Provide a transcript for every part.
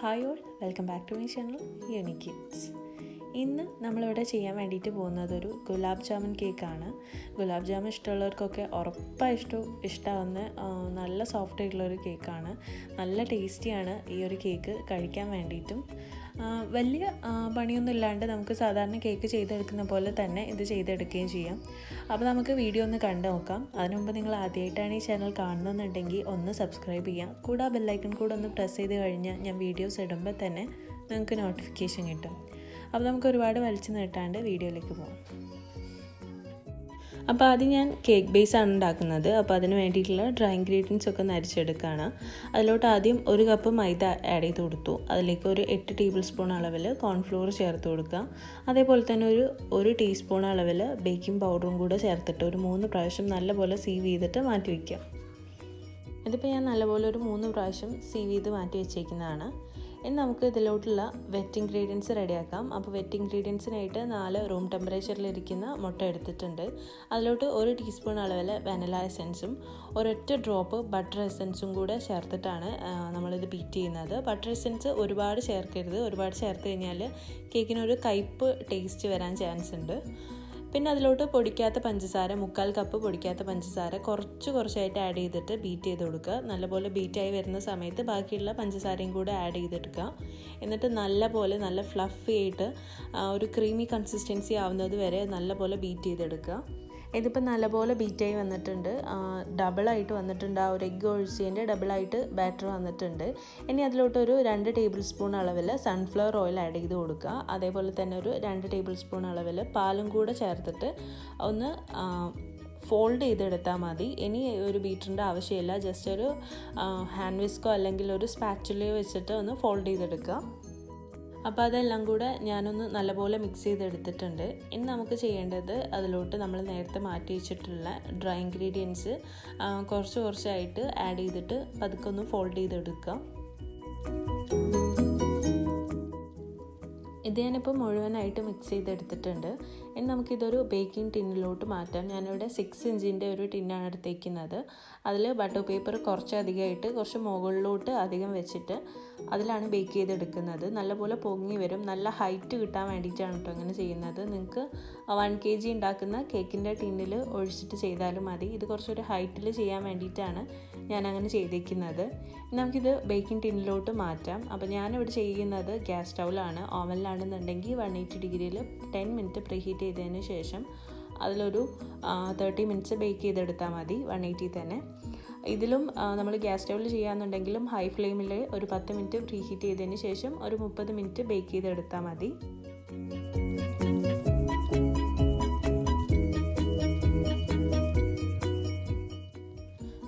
Hi all, welcome back to my channel unique kids. ഇന്ന് നമ്മളിവിടെ ചെയ്യാൻ വേണ്ടിയിട്ട് പോകുന്നത് ഒരു ഗുലാബ് ജാമുൻ കേക്കാണ്. ഗുലാബ് ജാമുൻ ഇഷ്ടമുള്ളവർക്കൊക്കെ ഉറപ്പായിട്ടും ഇഷ്ടമാവുന്ന നല്ല സോഫ്റ്റ് ആയിട്ടുള്ളൊരു കേക്കാണ്. നല്ല ടേസ്റ്റിയാണ് ഈ ഒരു കേക്ക് കഴിക്കാൻ വേണ്ടിയിട്ടും. വലിയ പണിയൊന്നും ഇല്ലാണ്ട് നമുക്ക് സാധാരണ കേക്ക് ചെയ്തെടുക്കുന്ന പോലെ തന്നെ ഇത് ചെയ്തെടുക്കുകയും ചെയ്യാം. അപ്പോൾ നമുക്ക് വീഡിയോ ഒന്ന് കണ്ടു നോക്കാം. അതിനു മുമ്പ് നിങ്ങൾ ആദ്യമായിട്ടാണ് ഈ ചാനൽ കാണുന്നുണ്ടെങ്കിൽ ഒന്ന് സബ്സ്ക്രൈബ് ചെയ്യാം. കൂടെ ആ ബെല്ലൈക്കൺ കൂടെ ഒന്ന് പ്രസ് ചെയ്ത് കഴിഞ്ഞാൽ ഞാൻ വീഡിയോസ് ഇടുമ്പോൾ തന്നെ നിങ്ങൾക്ക് നോട്ടിഫിക്കേഷൻ കിട്ടും. അപ്പോൾ നമുക്ക് ഒരുപാട് വലിച്ചു നീട്ടാണ്ട് വീഡിയോയിലേക്ക് പോകാം. അപ്പോൾ ആദ്യം ഞാൻ കേക്ക് ബേസാണ് ഉണ്ടാക്കുന്നത്. അപ്പോൾ അതിന് വേണ്ടിയിട്ടുള്ള ഡ്രൈ ഇൻഗ്രീഡിയൻസ് ഒക്കെ നരിച്ചെടുക്കുകയാണ്. അതിലോട്ട് ആദ്യം 1 കപ്പ് മൈദ ആഡ് ചെയ്ത് കൊടുത്തു. അതിലേക്ക് ഒരു 8 ടേബിൾ സ്പൂൺ അളവിൽ കോൺഫ്ലോർ ചേർത്ത് കൊടുക്കുക. അതേപോലെ തന്നെ ഒരു ടീസ്പൂൺ അളവിൽ ബേക്കിംഗ് പൗഡറും കൂടെ ചേർത്തിട്ട് ഒരു 3 പ്രാവശ്യം നല്ലപോലെ സീവ് ചെയ്തിട്ട് മാറ്റി വയ്ക്കുക. ഇതിപ്പോൾ ഞാൻ നല്ലപോലെ ഒരു 3 പ്രാവശ്യം സീവ് ചെയ്ത് മാറ്റി വെച്ചേക്കുന്നതാണ്. ഇനി നമുക്ക് ഇതിലോട്ടുള്ള വെറ്റ് ഇൻഗ്രീഡിയൻസ് റെഡിയാക്കാം. അപ്പോൾ വെറ്റ് ഇൻഗ്രീഡിയൻസിനായിട്ട് 4 റൂം ടെമ്പറേച്ചറിലിരിക്കുന്ന മുട്ട എടുത്തിട്ടുണ്ട്. അതിലോട്ട് 1 ടീസ്പൂൺ അളവിൽ വാനില എസൻസും ഒരൊറ്റ ഡ്രോപ്പ് ബട്ടർ എസൻസും കൂടെ ചേർത്തിട്ടാണ് നമ്മളിത് ബീറ്റ് ചെയ്യുന്നത്. ബട്ടർ എസൻസ് ഒരുപാട് ചേർക്കരുത്. ഒരുപാട് ചേർത്ത് കഴിഞ്ഞാൽ കേക്കിനൊരു കയ്പ്പ് ടേസ്റ്റ് വരാൻ ചാൻസ് ഉണ്ട്. പിന്നെ അതിലോട്ട് പൊടിക്കാത്ത പഞ്ചസാര 1/4 കപ്പ് പൊടിക്കാത്ത പഞ്ചസാര കുറച്ചായിട്ട് ആഡ് ചെയ്തിട്ട് ബീറ്റ് ചെയ്ത് കൊടുക്കുക. നല്ലപോലെ ബീറ്റായി വരുന്ന സമയത്ത് ബാക്കിയുള്ള പഞ്ചസാരയും കൂടെ ആഡ് ചെയ്തെടുക്കുക. എന്നിട്ട് നല്ല ഫ്ലഫി ആയിട്ട് ഒരു ക്രീമി കൺസിസ്റ്റൻസി ആവുന്നത് വരെ നല്ലപോലെ ബീറ്റ് ചെയ്തെടുക്കുക. ഇതിപ്പോൾ നല്ലപോലെ ബീറ്റായി വന്നിട്ടുണ്ട്. ഡബിളായിട്ട് വന്നിട്ടുണ്ട്. ആ ഒരു എഗ്ഗ് ഒഴിച്ചതിൻ്റെ ഡബിളായിട്ട് ബാറ്റർ വന്നിട്ടുണ്ട്. ഇനി അതിലോട്ടൊരു 2 ടേബിൾ സ്പൂൺ അളവിൽ സൺഫ്ലവർ ഓയിൽ ആഡ് ചെയ്ത് കൊടുക്കുക. അതേപോലെ തന്നെ ഒരു 2 ടേബിൾ സ്പൂൺ അളവിൽ പാലും കൂടെ ചേർത്തിട്ട് ഒന്ന് ഫോൾഡ് ചെയ്തെടുത്താൽ മതി. ഇനി ഒരു ബീറ്ററിൻ്റെ ആവശ്യമില്ല. ജസ്റ്റ് ഒരു ഹാൻഡ് വിസ്കോ അല്ലെങ്കിൽ ഒരു സ്പാച്ചുലയോ വെച്ചിട്ട് ഒന്ന് ഫോൾഡ് ചെയ്തെടുക്കുക. അപ്പോൾ അതെല്ലാം കൂടെ ഞാനൊന്ന് നല്ലപോലെ മിക്സ് ചെയ്തെടുത്തിട്ടുണ്ട്. ഇനി നമുക്ക് ചെയ്യേണ്ടത് അതിലോട്ട് നമ്മൾ നേരത്തെ മാറ്റി വെച്ചിട്ടുള്ള ഡ്രൈ ഇൻഗ്രീഡിയൻസ് കുറച്ചായിട്ട് ആഡ് ചെയ്തിട്ട് പതുക്കെ ഒന്ന് ഫോൾഡ് ചെയ്തെടുക്കുക. ഇത് ഞാനിപ്പോൾ മുഴുവനായിട്ട് മിക്സ് ചെയ്തെടുത്തിട്ടുണ്ട്. ഇനി നമുക്കിതൊരു ബേക്കിംഗ് ടിന്നിലോട്ട് മാറ്റാം. ഞാനിവിടെ 6 ഇഞ്ചിൻ്റെ ഒരു ടിന്നാണ് എടുത്തേക്കുന്നത്. അതിൽ ബട്ടർ പേപ്പർ കുറച്ച് മുകളിലോട്ട് അധികം വെച്ചിട്ട് അതിലാണ് ബേക്ക് ചെയ്തെടുക്കുന്നത്. നല്ലപോലെ പൊങ്ങി വരും. നല്ല ഹൈറ്റ് കിട്ടാൻ വേണ്ടിയിട്ടാണ് കേട്ടോ അങ്ങനെ ചെയ്യുന്നത്. നിങ്ങൾക്ക് 1 kg ഉണ്ടാക്കുന്ന കേക്കിൻ്റെ ടിന്നിൽ ഒഴിച്ചിട്ട് ചെയ്താലും മതി. ഇത് കുറച്ചൊരു ഹൈറ്റിൽ ചെയ്യാൻ വേണ്ടിയിട്ടാണ് ഞാനങ്ങനെ ചെയ്തേക്കുന്നത്. നമുക്കിത് ബേക്കിംഗ് ടിന്നിലോട്ട് മാറ്റാം. അപ്പോൾ ഞാനിവിടെ ചെയ്യുന്നത് ഗ്യാസ് സ്റ്റൗവിലാണ്. ഓവനിലാണെന്നുണ്ടെങ്കിൽ 180 ഡിഗ്രിയിൽ 10 മിനിറ്റ് പ്രീഹീറ്റ് ചെയ്തതിന് ശേഷം അതിലൊരു 30 മിനിറ്റ്സ് ബേക്ക് ചെയ്തെടുത്താൽ മതി 180 തന്നെ. ഇതിലും നമ്മൾ ഗ്യാസ് സ്റ്റൗവിൽ ചെയ്യാന്നുണ്ടെങ്കിലും ഹൈ ഫ്ലെയിമിൽ ഒരു 10 മിനിറ്റ് പ്രീഹീറ്റ് ചെയ്തതിന് ശേഷം ഒരു 30 മിനിറ്റ് ബേക്ക് ചെയ്തെടുത്താൽ മതി.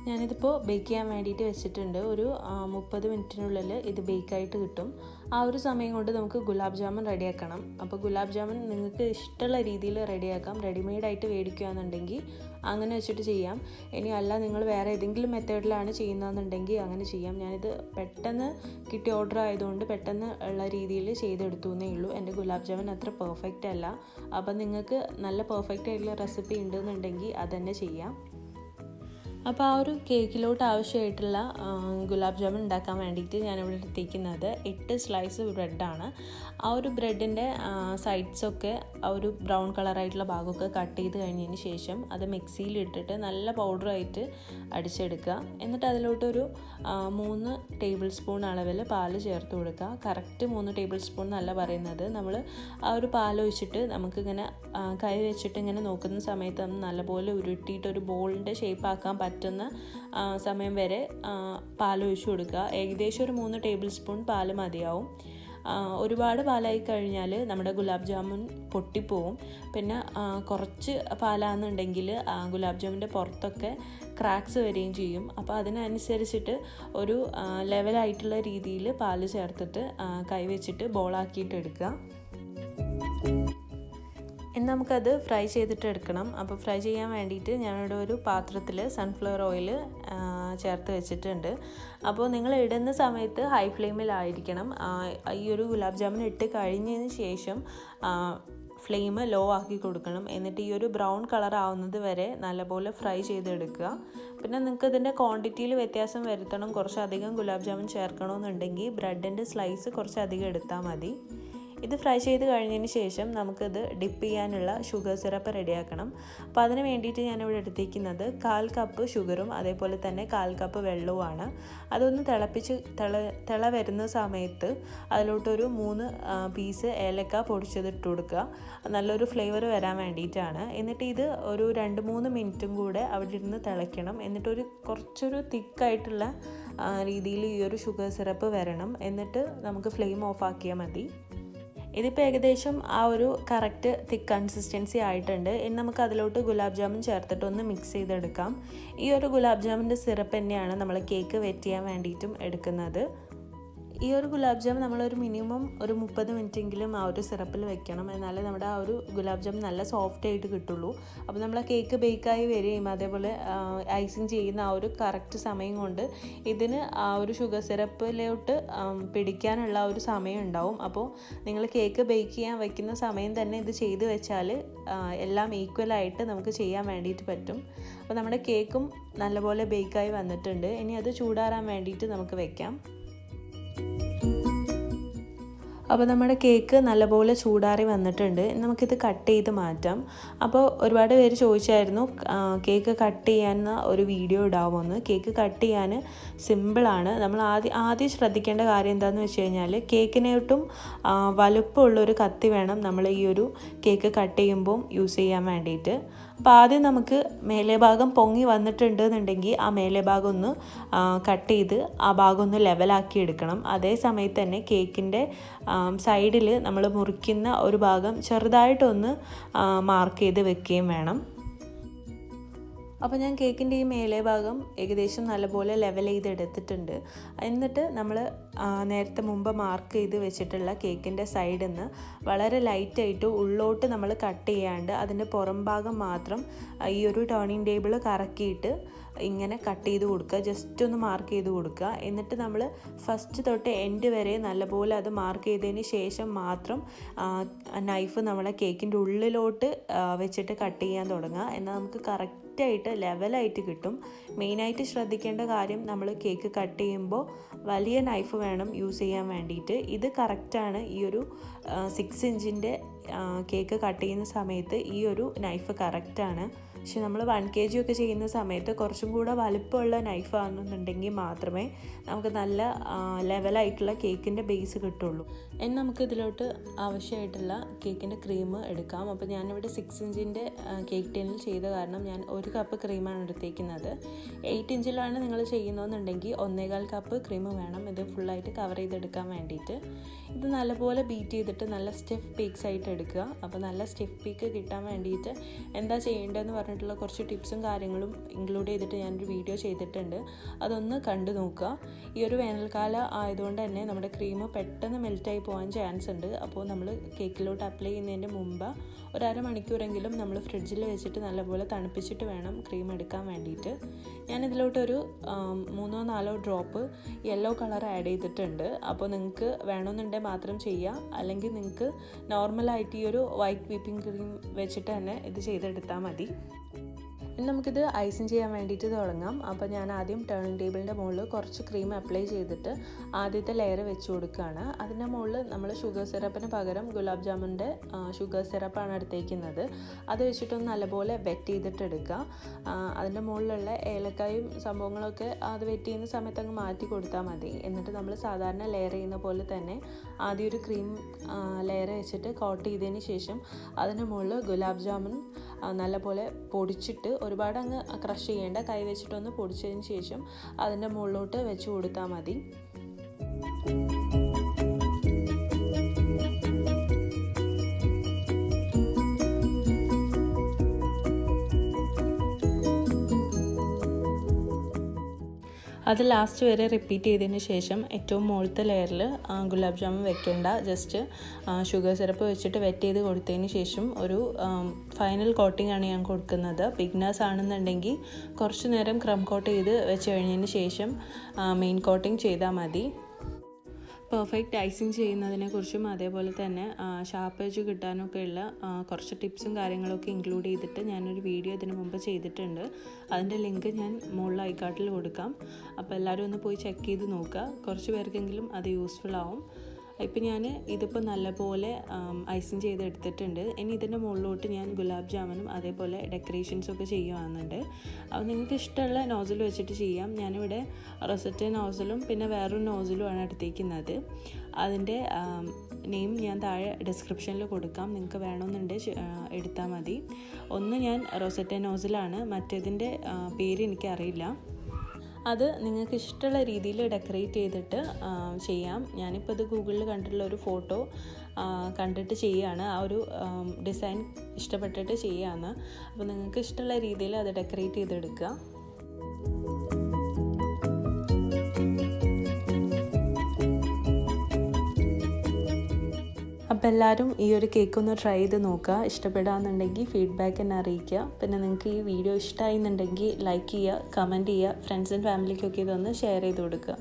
ഞാനിതിപ്പോൾ ബേക്ക് ചെയ്യാൻ വേണ്ടിയിട്ട് വെച്ചിട്ടുണ്ട്. ഒരു 30 മിനിറ്റിനുള്ളിൽ ഇത് ബേക്കായിട്ട് കിട്ടും. ആ ഒരു സമയം കൊണ്ട് നമുക്ക് ഗുലാബ് ജാമുൻ റെഡിയാക്കണം. അപ്പോൾ ഗുലാബ് ജാമുൻ നിങ്ങൾക്ക് ഇഷ്ടമുള്ള രീതിയിൽ റെഡിയാക്കാം. റെഡിമെയ്ഡായിട്ട് മേടിക്കുകയാണെന്നുണ്ടെങ്കിൽ അങ്ങനെ വെച്ചിട്ട് ചെയ്യാം. ഇനി അല്ല നിങ്ങൾ വേറെ ഏതെങ്കിലും മെത്തേഡിലാണ് ചെയ്യുന്നതെന്നുണ്ടെങ്കിൽ അങ്ങനെ ചെയ്യാം. ഞാനിത് പെട്ടെന്ന് കിട്ടിയ ഓർഡർ ആയതുകൊണ്ട് പെട്ടെന്ന് ഉള്ള രീതിയിൽ ചെയ്തെടുത്തു എന്നേ ഉള്ളൂ. എൻ്റെ ഗുലാബ് ജാമുൻ അത്ര പെർഫെക്റ്റ് അല്ല. അപ്പം നിങ്ങൾക്ക് നല്ല പെർഫെക്റ്റ് ആയിട്ടുള്ള റെസിപ്പി ഉണ്ടെന്നുണ്ടെങ്കിൽ അതുതന്നെ ചെയ്യാം. അപ്പോൾ ആ ഒരു കേക്കിലോട്ട് ആവശ്യമായിട്ടുള്ള ഗുലാബ് ജാമുൻ ഉണ്ടാക്കാൻ വേണ്ടിയിട്ട് ഞാനിവിടെ എടുത്തേക്കുന്നത് 8 സ്ലൈസ് ബ്രെഡാണ്. ആ ഒരു ബ്രെഡിൻ്റെ സൈഡ്സൊക്കെ ആ ഒരു ബ്രൗൺ കളറായിട്ടുള്ള ഭാഗമൊക്കെ കട്ട് ചെയ്ത് കഴിഞ്ഞതിന് ശേഷം അത് മിക്സിയിലിട്ടിട്ട് നല്ല പൗഡറായിട്ട് അടിച്ചെടുക്കുക. എന്നിട്ട് അതിലോട്ടൊരു 3 ടേബിൾ സ്പൂൺ അളവിൽ പാല് ചേർത്ത് കൊടുക്കുക. കറക്റ്റ് 3 ടേബിൾ സ്പൂൺ എന്നല്ല പറയുന്നത്. നമ്മൾ ആ ഒരു പാലൊഴിച്ചിട്ട് നമുക്കിങ്ങനെ കൈ വെച്ചിട്ട് ഇങ്ങനെ നോക്കുന്ന സമയത്ത് നല്ലപോലെ ഉരുട്ടിയിട്ട് ഒരു ബോളിൻ്റെ ഷേപ്പ് ആക്കാൻ പറ്റുന്ന സമയം വരെ പാലൊഴിച്ച് കൊടുക്കുക. ഏകദേശം ഒരു 3 ടേബിൾ സ്പൂൺ പാല് മതിയാവും. ഒരുപാട് പാലായി കഴിഞ്ഞാൽ നമ്മുടെ ഗുലാബ് ജാമുൻ പൊട്ടിപ്പോവും. പിന്നെ കുറച്ച് പാലാണെന്നുണ്ടെങ്കിൽ ഗുലാബ് ജാമുൻ്റെ പുറത്തൊക്കെ ക്രാക്സ് വരികയും ചെയ്യും. അപ്പോൾ അതിനനുസരിച്ചിട്ട് ഒരു ലെവലായിട്ടുള്ള രീതിയിൽ പാല് ചേർത്തിട്ട് കൈ വെച്ചിട്ട് ബോളാക്കിയിട്ട് എടുക്കുക. ഇനി നമുക്കത് ഫ്രൈ ചെയ്തിട്ട് എടുക്കണം. അപ്പോൾ ഫ്രൈ ചെയ്യാൻ വേണ്ടിയിട്ട് ഞാനിവിടെ ഒരു പാത്രത്തിൽ സൺഫ്ലവർ ഓയിൽ ചേർത്ത് വെച്ചിട്ടുണ്ട്. അപ്പോൾ നിങ്ങൾ ഇടുന്ന സമയത്ത് ഹൈ ഫ്ലെയിമിലായിരിക്കണം. ഈ ഒരു ഗുലാബ് ജാമുൻ ഇട്ട് കഴിഞ്ഞതിന് ശേഷം ഫ്ലെയിം ലോ ആക്കി കൊടുക്കണം. എന്നിട്ട് ഈ ഒരു ബ്രൗൺ കളർ ആവുന്നത് വരെ നല്ലപോലെ ഫ്രൈ ചെയ്തെടുക്കുക. പിന്നെ നിങ്ങൾക്ക് ഇതിൻ്റെ ക്വാണ്ടിറ്റിയിൽ വ്യത്യാസം വരുത്തണം, കുറച്ചധികം ഗുലാബ് ജാമുൻ ചേർക്കണമെന്നുണ്ടെങ്കിൽ ബ്രെഡിൻ്റെ സ്ലൈസ് കുറച്ചധികം എടുത്താൽ മതി. ഇത് ഫ്രൈ ചെയ്ത് കഴിഞ്ഞതിന് ശേഷം നമുക്കിത് ഡിപ്പ് ചെയ്യാനുള്ള ഷുഗർ സിറപ്പ് റെഡിയാക്കണം. അപ്പോൾ അതിന് വേണ്ടിയിട്ട് ഞാനിവിടെ എടുത്തിരിക്കുന്നത് 1/4 കപ്പ് ഷുഗറും അതേപോലെ തന്നെ 1/4 കപ്പ് വെള്ളവുമാണ്. അതൊന്ന് തിളപ്പിച്ച് തിള വരുന്ന സമയത്ത് അതിലോട്ടൊരു 3 പീസ് ഏലക്ക പൊടിച്ചത് ഇട്ട് കൊടുക്കുക. നല്ലൊരു ഫ്ലേവർ വരാൻ വേണ്ടിയിട്ടാണ്. എന്നിട്ട് ഇത് ഒരു 2-3 മിനിറ്റും കൂടെ അവിടെ ഇരുന്ന് തിളയ്ക്കണം. എന്നിട്ടൊരു കുറച്ചൊരു തിക്കായിട്ടുള്ള രീതിയിൽ ഈ ഒരു ഷുഗർ സിറപ്പ് വരണം. എന്നിട്ട് നമുക്ക് ഫ്ലെയിം ഓഫ് ആക്കിയാൽ മതി. ഇതിപ്പോൾ ഏകദേശം ആ ഒരു കറക്റ്റ് തിക്ക് കൺസിസ്റ്റൻസി ആയിട്ടുണ്ട്. ഇനി നമുക്ക് അതിലോട്ട് ഗുലാബ് ജാമുൻ ചേർത്തിട്ട് ഒന്ന് മിക്സ് ചെയ്തെടുക്കാം. ഈ ഒരു ഗുലാബ് ജാമുൻ്റെ സിറപ്പ് തന്നെയാണ് നമ്മൾ കേക്ക് വെറ്റ് ചെയ്യാൻ വേണ്ടിയിട്ടും എടുക്കുന്നത്. ഈ ഒരു ഗുലാബ് ജാം നമ്മളൊരു മിനിമം ഒരു 30 മിനിറ്റെങ്കിലും ആ ഒരു സിറപ്പിൽ വെക്കണം. എന്നാലേ നമ്മുടെ ആ ഒരു ഗുലാബ് ജാം നല്ല സോഫ്റ്റ് ആയിട്ട് കിട്ടുള്ളൂ. അപ്പോൾ നമ്മൾ ആ കേക്ക് ബേക്കായി വരികയും അതേപോലെ ഐസിങ് ചെയ്യുന്ന ആ ഒരു കറക്റ്റ് സമയം കൊണ്ട് ഇതിന് ആ ഒരു ഷുഗർ സിറപ്പിലോട്ട് പിടിക്കാനുള്ള ഒരു സമയം ഉണ്ടാവും. അപ്പോൾ നിങ്ങൾ കേക്ക് ബേക്ക് ചെയ്യാൻ വയ്ക്കുന്ന സമയം തന്നെ ഇത് ചെയ്ത് വെച്ചാൽ എല്ലാം ഈക്വലായിട്ട് നമുക്ക് ചെയ്യാൻ വേണ്ടിയിട്ട് പറ്റും. അപ്പോൾ നമ്മുടെ കേക്കും നല്ലപോലെ ബേക്കായി വന്നിട്ടുണ്ട്. ഇനി അത് ചൂടാറാൻ വേണ്ടിയിട്ട് നമുക്ക് വെക്കാം. അപ്പോൾ നമ്മുടെ കേക്ക് നല്ലപോലെ ചൂടാറി വന്നിട്ടുണ്ട്. നമുക്കിത് കട്ട് ചെയ്ത് മാറ്റാം. അപ്പോൾ ഒരുപാട് പേര് ചോദിച്ചായിരുന്നു കേക്ക് കട്ട് ചെയ്യാൻ ഒരു വീഡിയോ ഇടാവുമെന്ന്. കേക്ക് കട്ട് ചെയ്യാൻ സിമ്പിളാണ്. നമ്മൾ ആദ്യം ശ്രദ്ധിക്കേണ്ട കാര്യം എന്താണെന്ന് വെച്ച് കഴിഞ്ഞാൽ കേക്കിനൊട്ടും വലുപ്പമുള്ളൊരു കത്തി വേണം നമ്മൾ ഈ ഒരു കേക്ക് കട്ട് ചെയ്യുമ്പോൾ യൂസ് ചെയ്യാൻ വേണ്ടിയിട്ട്. അപ്പോൾ ആദ്യം നമുക്ക് മേലെ ഭാഗം പൊങ്ങി വന്നിട്ടുണ്ടെന്നുണ്ടെങ്കിൽ ആ മേലെ ഭാഗം ഒന്ന് കട്ട് ചെയ്ത് ആ ഭാഗം ഒന്ന് ലെവലാക്കി എടുക്കണം. അതേ സമയത്ത് തന്നെ കേക്കിൻ്റെ സൈഡിൽ നമ്മൾ മുറിക്കുന്ന ഒരു ഭാഗം ചെറുതായിട്ടൊന്ന് മാർക്ക് ചെയ്ത് വെക്കുകയും വേണം. അപ്പോൾ ഞാൻ കേക്കിൻ്റെ ഈ മേലെ ഭാഗം ഏകദേശം നല്ലപോലെ ലെവൽ ചെയ്ത് എടുത്തിട്ടുണ്ട്. എന്നിട്ട് നമ്മൾ നേരത്തെ മുമ്പ് മാർക്ക് ചെയ്ത് വെച്ചിട്ടുള്ള കേക്കിൻ്റെ സൈഡിൽ നിന്ന് വളരെ ലൈറ്റായിട്ട് ഉള്ളോട്ട് നമ്മൾ കട്ട് ചെയ്യാണ്ട് അതിൻ്റെ പുറം ഭാഗം മാത്രം ഈ ഒരു ടേണിംഗ് ടേബിൾ കറക്കിയിട്ട് ഇങ്ങനെ കട്ട് ചെയ്ത് കൊടുക്കുക. ജസ്റ്റ് ഒന്ന് മാർക്ക് ചെയ്ത് കൊടുക്കുക. എന്നിട്ട് നമ്മൾ ഫസ്റ്റ് തൊട്ട് എൻഡ് വരെ നല്ലപോലെ അത് മാർക്ക് ചെയ്തതിന് ശേഷം മാത്രം നൈഫ് നമ്മളെ കേക്കിൻ്റെ ഉള്ളിലോട്ട് വെച്ചിട്ട് കട്ട് ചെയ്യാൻ തുടങ്ങുക. എന്നാൽ നമുക്ക് കറക്റ്റായിട്ട് ലെവലായിട്ട് കിട്ടും. മെയിനായിട്ട് ശ്രദ്ധിക്കേണ്ട കാര്യം നമ്മൾ കേക്ക് കട്ട് ചെയ്യുമ്പോൾ വലിയ നൈഫ് വേണം യൂസ് ചെയ്യാൻ വേണ്ടിയിട്ട്. ഇത് കറക്റ്റാണ്. ഈ ഒരു 6 ഇഞ്ചിൻ്റെ കേക്ക് കട്ട് ചെയ്യുന്ന സമയത്ത് ഈ ഒരു നൈഫ് കറക്റ്റാണ്. പക്ഷെ നമ്മൾ 1 kg ഒക്കെ ചെയ്യുന്ന സമയത്ത് കുറച്ചും കൂടെ വലുപ്പമുള്ള നൈഫ് ആണെന്നുണ്ടെങ്കിൽ മാത്രമേ നമുക്ക് നല്ല ലെവലായിട്ടുള്ള കേക്കിൻ്റെ ബേസ് കിട്ടുള്ളൂ. ഇനി നമുക്ക് ഇതിലോട്ട് ആവശ്യമായിട്ടുള്ള കേക്കിൻ്റെ ക്രീം എടുക്കാം. അപ്പോൾ ഞാനിവിടെ 6 ഇഞ്ചിൻ്റെ കേക്ക് ടിന്നിൽ ചെയ്ത കാരണം ഞാൻ 1 കപ്പ് ക്രീമാണ് എടുത്തേക്കുന്നത്. 8 ഇഞ്ചിലാണ് നിങ്ങൾ ചെയ്യുന്നതെന്നുണ്ടെങ്കിൽ 1.25 കപ്പ് ക്രീം വേണം ഇത് ഫുള്ളായിട്ട് കവർ ചെയ്തെടുക്കാൻ വേണ്ടിയിട്ട്. ഇത് നല്ലപോലെ ബീറ്റ് ചെയ്തിട്ട് നല്ല സ്റ്റിഫ് പീക്സ് ആയിട്ട് എടുക്കുക. അപ്പോൾ നല്ല സ്റ്റിഫ് പീക്ക് കിട്ടാൻ വേണ്ടിയിട്ട് എന്താ ചെയ്യേണ്ടതെന്ന് പറഞ്ഞിട്ടുള്ള കുറച്ച് ടിപ്സും കാര്യങ്ങളും ഇൻക്ലൂഡ് ചെയ്തിട്ട് ഞാനൊരു വീഡിയോ ചെയ്തിട്ടുണ്ട്. അതൊന്ന് കണ്ടു നോക്കുക. ഈ ഒരു വേനൽക്കാലം ആയതുകൊണ്ട് തന്നെ നമ്മുടെ ക്രീം പെട്ടെന്ന് മെൽറ്റായി പോകാൻ ചാൻസ് ഉണ്ട്. അപ്പോൾ നമ്മൾ കേക്കിലോട്ട് അപ്ലൈ ചെയ്യുന്നതിൻ്റെ മുമ്പ് ഒരു അരമണിക്കൂറെങ്കിലും നമ്മൾ ഫ്രിഡ്ജിൽ വെച്ചിട്ട് നല്ലപോലെ തണുപ്പിച്ചിട്ട് വേണം ക്രീം എടുക്കാൻ വേണ്ടിയിട്ട്. ഞാനിതിലോട്ടൊരു 3-4 ഡ്രോപ്പ് യെല്ലോ കളർ ആഡ് ചെയ്തിട്ടുണ്ട്. അപ്പോൾ നിങ്ങൾക്ക് വേണമെന്നുണ്ടെങ്കിൽ മാത്രം ചെയ്യുക. അല്ലെങ്കിൽ നിങ്ങൾക്ക് നോർമലായിട്ട് ഈ ഒരു വൈറ്റ് വിപ്പിംഗ് ക്രീം വെച്ചിട്ട് തന്നെ ഇത് ചെയ്തെടുത്താൽ മതി. ഇനി നമുക്കിത് ഐസിങ് ചെയ്യാൻ വേണ്ടിയിട്ട് തുടങ്ങാം. അപ്പോൾ ഞാൻ ആദ്യം ടേണിംഗ് ടേബിളിൻ്റെ മുകളിൽ കുറച്ച് ക്രീം അപ്ലൈ ചെയ്തിട്ട് ആദ്യത്തെ ലെയർ വെച്ച് കൊടുക്കുകയാണ്. അതിൻ്റെ മുകളിൽ നമ്മൾ ഷുഗർ സിറപ്പിന് പകരം ഗുലാബ് ജാമുൻ്റെ ഷുഗർ സിറപ്പാണ് എടുത്തേക്കുന്നത്. അത് വെച്ചിട്ടൊന്ന് നല്ലപോലെ വെറ്റ് ചെയ്തിട്ട് എടുക്കുക. അതിൻ്റെ മുകളിലുള്ള ഏലക്കായും സംഭവങ്ങളൊക്കെ അത് വെറ്റ് ചെയ്യുന്ന സമയത്ത് അങ്ങ് മാറ്റി കൊടുത്താൽ മതി. എന്നിട്ട് നമ്മൾ സാധാരണ ലെയർ ചെയ്യുന്ന പോലെ തന്നെ ആദ്യം ഒരു ക്രീം ലെയർ വെച്ചിട്ട് കോട്ട് ചെയ്തതിന് ശേഷം അതിൻ്റെ മുകളിൽ ഗുലാബ് ജാമുൻ നല്ലപോലെ പൊടിച്ചിട്ട് ഒരുപാട് അങ്ങ് ക്രഷ് ചെയ്യേണ്ട, കൈ വെച്ചിട്ടൊന്ന് പൊടിച്ചതിന് ശേഷം അതിൻ്റെ മുകളിലോട്ട് വെച്ച് കൊടുത്താൽ മതി. അത് ലാസ്റ്റ് വരെ റിപ്പീറ്റ് ചെയ്തതിന് ശേഷം ഏറ്റവും മുകളിലത്തെ ലെയറിൽ ഗുലാബ് ജാമുൻ വെക്കേണ്ട, ജസ്റ്റ് ഷുഗർ സിറപ്പ് വെച്ചിട്ട് വെറ്റ് ചെയ്ത് കൊടുത്തതിന് ശേഷം ഒരു ഫൈനൽ കോട്ടിംഗ് ആണ് ഞാൻ കൊടുക്കുന്നത്. ബിഗ്നേഴ്സ് ആണെന്നുണ്ടെങ്കിൽ കുറച്ച് നേരം ക്രം കോട്ട് ചെയ്ത് വെച്ച് കഴിഞ്ഞതിന് ശേഷം മെയിൻ കോട്ടിംഗ് ചെയ്താൽ മതി. പെർഫെക്റ്റ് ഐസിങ് ചെയ്യുന്നതിനെക്കുറിച്ചും അതേപോലെ തന്നെ ഷാർപ്പ് എഡ്ജ് കിട്ടാനൊക്കെയുള്ള കുറച്ച് ടിപ്സും കാര്യങ്ങളൊക്കെ ഇൻക്ലൂഡ് ചെയ്തിട്ട് ഞാനൊരു വീഡിയോ ഇതിന് മുമ്പ് ചെയ്തിട്ടുണ്ട്. അതിൻ്റെ ലിങ്ക് ഞാൻ മുകളിൽ ഐക്കാർട്ടിൽ കൊടുക്കാം. അപ്പോൾ എല്ലാവരും ഒന്ന് പോയി ചെക്ക് ചെയ്ത് നോക്കുക. കുറച്ച് പേർക്കെങ്കിലും അത് യൂസ്ഫുൾ ആവും. ഇപ്പം ഞാൻ ഇതിപ്പോൾ നല്ലപോലെ ഐസിങ് ചെയ്തെടുത്തിട്ടുണ്ട്. ഇനി ഇതിൻ്റെ മുകളിലോട്ട് ഞാൻ ഗുലാബ് ജാമുനും അതേപോലെ ഡെക്കറേഷൻസൊക്കെ ചെയ്യുവാണെന്നുണ്ട്. അപ്പോൾ നിങ്ങൾക്ക് ഇഷ്ടമുള്ള നോസിൽ വെച്ചിട്ട് ചെയ്യാം. ഞാനിവിടെ റൊസറ്റ നോസിലും പിന്നെ വേറൊരു നോസിലുമാണ് എടുത്തേക്കുന്നത്. അതിൻ്റെ നെയിം ഞാൻ താഴെ ഡിസ്ക്രിപ്ഷനിൽ കൊടുക്കാം. നിങ്ങൾക്ക് വേണമെന്നുണ്ടെങ്കിൽ എടുത്താൽ മതി. ഒന്ന് ഞാൻ റൊസറ്റ നോസിലാണ്, മറ്റേതിൻ്റെ പേര് എനിക്കറിയില്ല. അത് നിങ്ങൾക്ക് ഇഷ്ടമുള്ള രീതിയിൽ ഡെക്കറേറ്റ് ചെയ്തിട്ട് ചെയ്യാം. ഞാനിപ്പോൾ ഇത് ഗൂഗിളിൽ കണ്ടിട്ടുള്ള ഒരു ഫോട്ടോ കണ്ടിട്ട് ചെയ്യുകയാണ്. ആ ഒരു ഡിസൈൻ ഇഷ്ടപ്പെട്ടിട്ട് ചെയ്യുകയാണ്. അപ്പോൾ നിങ്ങൾക്ക് ഇഷ്ടമുള്ള രീതിയിൽ അത് ഡെക്കറേറ്റ് ചെയ്തെടുക്കുക. അപ്പോൾ എല്ലാവരും ഈ ഒരു കേക്ക് ഒന്ന് ട്രൈ ചെയ്ത് നോക്കുക. ഇഷ്ടപ്പെടാമെന്നുണ്ടെങ്കിൽ ഫീഡ്ബാക്ക് എന്നെ അറിയിക്കുക. പിന്നെ നിങ്ങൾക്ക് ഈ വീഡിയോ ഇഷ്ടമായി എന്നുണ്ടെങ്കിൽ ലൈക്ക് ചെയ്യുക, കമൻറ്റ് ചെയ്യുക, ഫ്രണ്ട്സ് ആൻഡ് ഫാമിലിക്കൊക്കെ ഇതൊന്ന് ഷെയർ ചെയ്ത് കൊടുക്കുക.